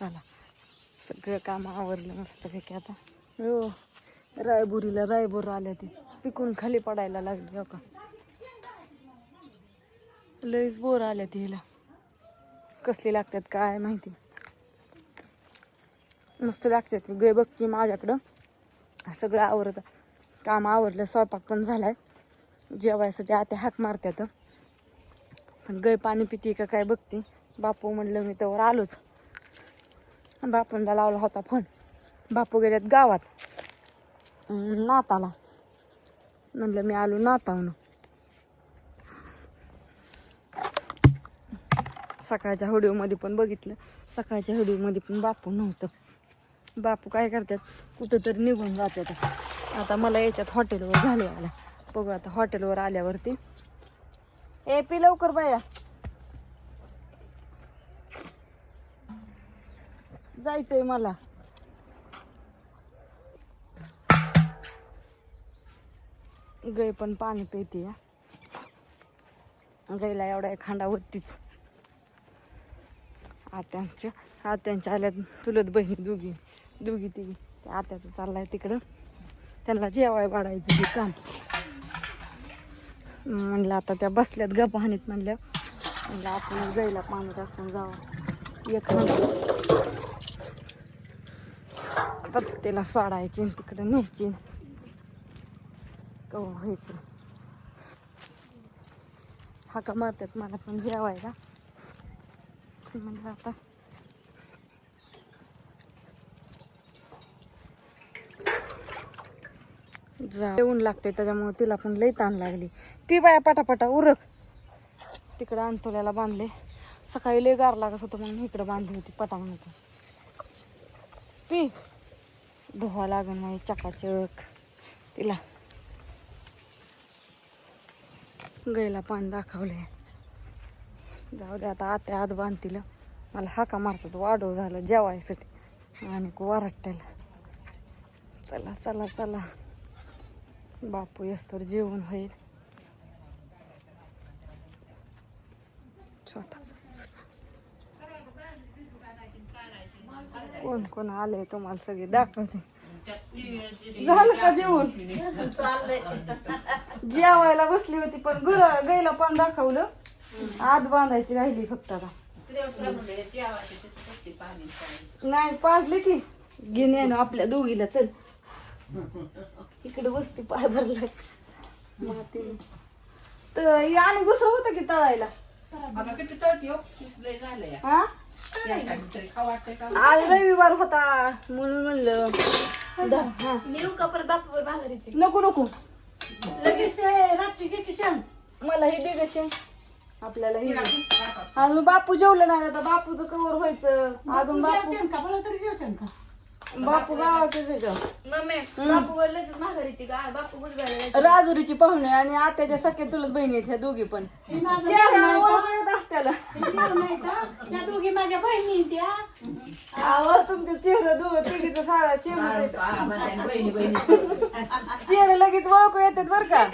चला सगळं काम आवरलं मस्तपैकी आता. हो रायबुरीला रायबोर आल्या ते पिकून खाली पडायला लागली हो का. लईच बोर आल्या ती हिला. कसली लागतात काय माहिती. मस्त लागतात गे बघ की माझ्याकडं सगळं आवरतं. काम आवरलं स्वयंपाक पण झालाय. जेवायसाठी आता हाक मारत्यात पण गय पाणी पिती का काय बघते. बापू म्हणलं मी त्यावर आलोच. बापूंना लावला होता फोन. बापू गेल्यात गावात नाताला. म्हणलं मी आलो नाताहून. सकाळच्या व्हिडिओमध्ये पण बघितलं. सकाळच्या व्हिडिओमध्ये पण बापू नव्हतं. बापू काय करतात कुठंतरी निघून जातात. आता मला याच्यात हॉटेलवर झाले आला. बघू आता हॉटेलवर आल्यावरती. ए पी लवकर बाया जायचंय मला. गाय पण पाणी पिते. गायला एवढा एक खांडावरतीच. आत्यांच्या आल्यात चुलत बहिणी दोघी तिघी. आत्याचं चाललाय तिकडं. त्यांना जेवाय वाढायचं हे काम. म्हणलं आता त्या बसल्यात गप्पा हानीत म्हणलं आपण गायला पाणी टाकून जावं. एक त्याला सोडायची तिकडं न्यायची कवा व्हायचं. हाका मारतात मला पण जेवायला. म्हणलं आता जेवण लागते त्याच्यामुळे तिला पण लई ताण लागली. पी बाया पटापटा उरक. तिकडं अंतोल्याला बांधले. सकाळी लई गार लागत होतं म्हणून इकडं बांधली होती पटांगण. पी धुवा लागण माझी चकाचक तिला. गायला पाणी दाखवले. जाऊ दे आता आत्या आत बांधतील. मला हाका मारतात वाढव झालं जेवायसाठी आणि वरट्याला. चला चला चला बापू येस्तोवर जेवण होईल. छोटासा कोण कोण आले तुम्हाला सगळे दाखवते. झालं का जेवण. जेवायला बसली होती पण गायला पण दाखवलं. आत बांधायची राहिली फक्त आता. नाही पाजले की घेणे ना आपल्या दोघीला. चल इकडे बसते पाय भरलाय माती. तर आणि दुसरं होतं की तळायला. हा आज रविवार होता म्हणून म्हणलं नको नको लगेच रातची किती शेंग. मला हे दे शेंग. आपल्याला हे अजून बापू जेवलं नाही. आता बापूचं कवर व्हायचं अजून. बापू गावाचं राजुरीची पाहुणे आणि आत्याच्या सख्या चुलत बहिणी आहेत ह्या दोघी पण. त्याला दोघी माझ्या बहिणी त्या तुमचे चेहरा दोघं तिघीचं चेहरा लगेच ओळखू येतात बर का.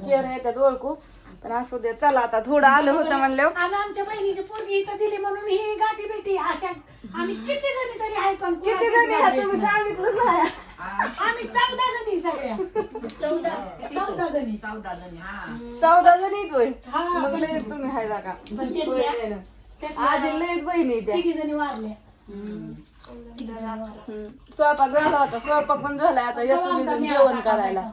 चेहरा येतात ओळखू. पण असू दे चला आता थोडं आलं होतं म्हणलं. आणि आमच्या बहिणीची पोरगी इथं दिली म्हणून ही गाठी भेटी अशा आम्ही किती जणी तरी आहे. पण किती जणी आहे तुम्ही सांगितलं नाही. आम्ही 14 जणी सगळ्या. 14 जणी 14 जणी येतोय. मग लय तुम्ही हाय का आधी लयच बहिणी त्या. तिघी जणी वारल्या. स्वयंपाक झाला होता. स्वयंपाक पण झालाय आता. जेवण करायला